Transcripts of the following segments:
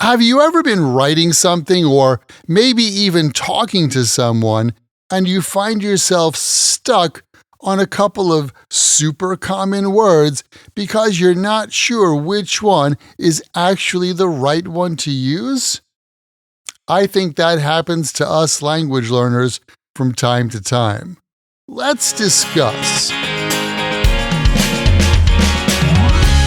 Have you ever been writing something or maybe even talking to someone and you find yourself stuck on a couple of super common words because you're not sure which one is actually the right one to use? I think that happens to us language learners from time to time. Let's discuss.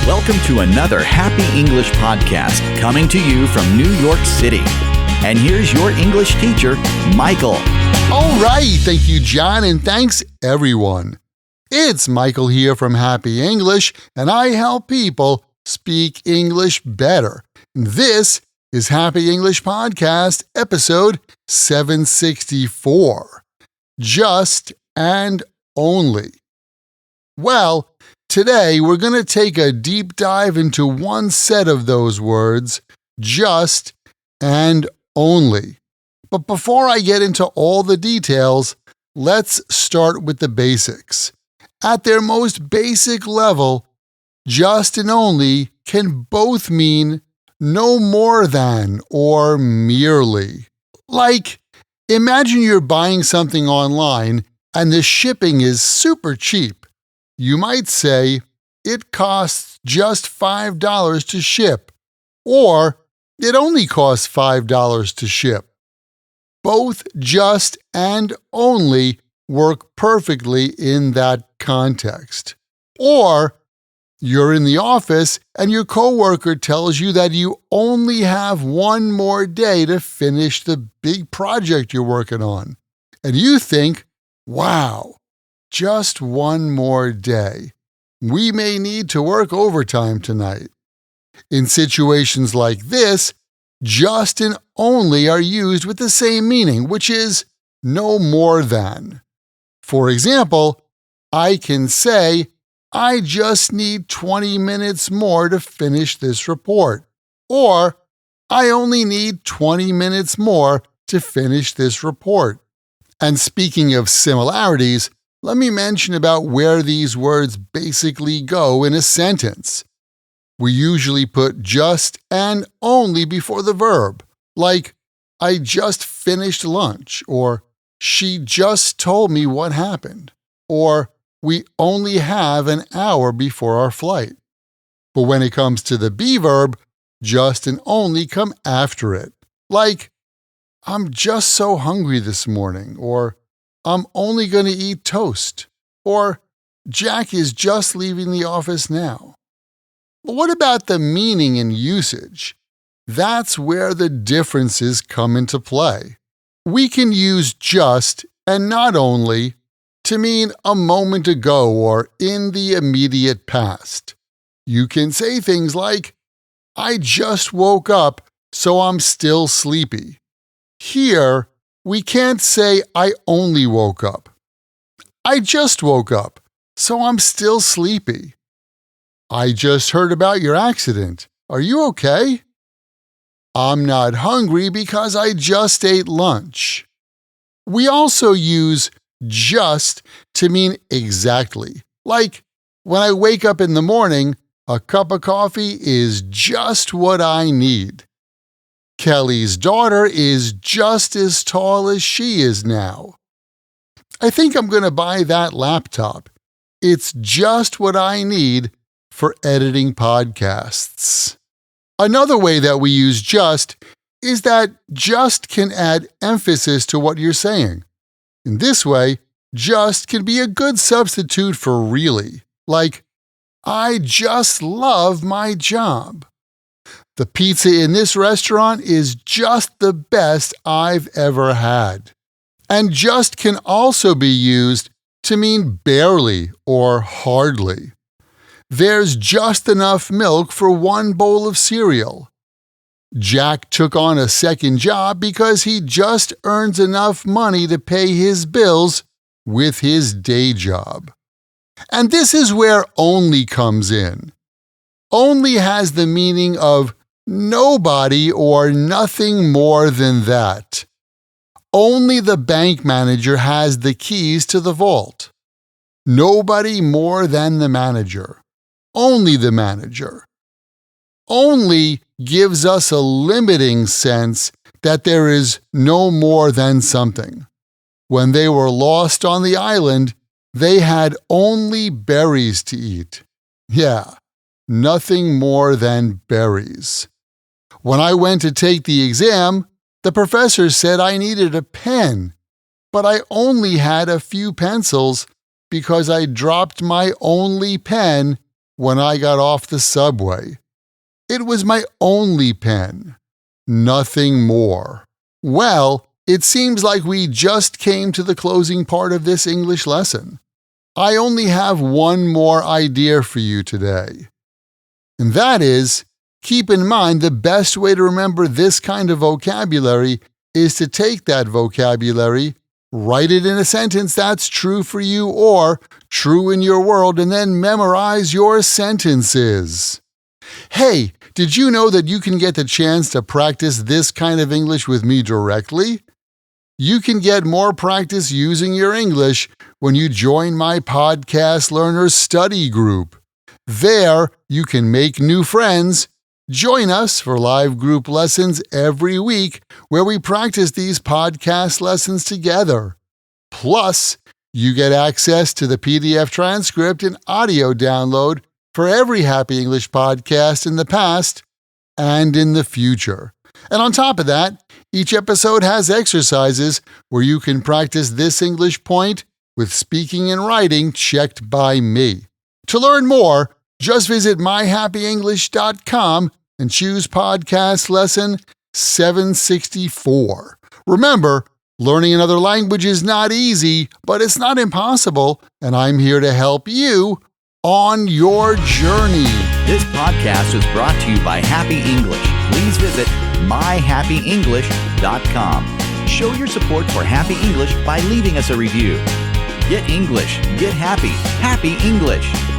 Welcome to another Happy English podcast coming to you from New York City. And here's your English teacher, Michael. All right, thank you, John, and thanks, everyone. It's Michael here from Happy English, and I help people speak English better. This is Happy English Podcast, episode 764. Just and only. Well, today we're going to take a deep dive into one set of those words, just and only. But before I get into all the details, let's start with the basics. At their most basic level, just and only can both mean no more than or merely. Like, imagine you're buying something online and the shipping is super cheap. You might say, it costs just $5 to ship, or it only costs $5 to ship. Both just and only work perfectly in that context. Or you're in the office and your coworker tells you that you only have one more day to finish the big project you're working on. And you think, wow, just one more day. We may need to work overtime tonight. In situations like this, just and only are used with the same meaning, which is no more than. For example, I can say, I just need 20 minutes more to finish this report. Or, I only need 20 minutes more to finish this report. And speaking of similarities, let me mention about where these words basically go in a sentence. We usually put just and only before the verb, like, I just finished lunch, or she just told me what happened, or we only have an hour before our flight. But when it comes to the be verb, just and only come after it, like, I'm just so hungry this morning, or I'm only going to eat toast, or Jack is just leaving the office now. But what about the meaning and usage? That's where the differences come into play. We can use just and not only to mean a moment ago or in the immediate past. You can say things like, I just woke up, so I'm still sleepy. Here, we can't say I only woke up. I just woke up, so I'm still sleepy. I just heard about your accident. Are you okay? I'm not hungry because I just ate lunch. We also use just to mean exactly. Like, when I wake up in the morning, a cup of coffee is just what I need. Kelly's daughter is just as tall as she is now. I think I'm going to buy that laptop. It's just what I need for editing podcasts. Another way that we use just is that just can add emphasis to what you're saying. In this way, just can be a good substitute for really, like, I just love my job. The pizza in this restaurant is just the best I've ever had. And just can also be used to mean barely or hardly. There's just enough milk for one bowl of cereal. Jack took on a second job because he just earns enough money to pay his bills with his day job. And this is where only comes in. Only has the meaning of nobody or nothing more than that. Only the bank manager has the keys to the vault. Nobody more than the manager. Only the manager. Only gives us a limiting sense that there is no more than something. When they were lost on the island, they had only berries to eat. Yeah, nothing more than berries. When I went to take the exam, the professor said I needed a pen, but I only had a few pencils because I dropped my only pen when I got off the subway. It was my only pen, nothing more. Well, it seems like we just came to the closing part of this English lesson. I only have one more idea for you today. And that is, keep in mind the best way to remember this kind of vocabulary is to take that vocabulary, write it in a sentence that's true for you or true in your world, and then memorize your sentences. Hey, did you know that you can get the chance to practice this kind of English with me directly? You can get more practice using your English when you join my Podcast Learners Study Group. There, you can make new friends. Join us for live group lessons every week where we practice these podcast lessons together. Plus, you get access to the PDF transcript and audio download for every Happy English podcast in the past and in the future. And on top of that, each episode has exercises where you can practice this English point with speaking and writing checked by me. To learn more, just visit myhappyenglish.com and choose podcast lesson 764. Remember, learning another language is not easy, but it's not impossible, and I'm here to help you on your journey. This podcast was brought to you by Happy English. Please visit myhappyenglish.com. Show your support for Happy English by leaving us a review. Get English, get happy, Happy English.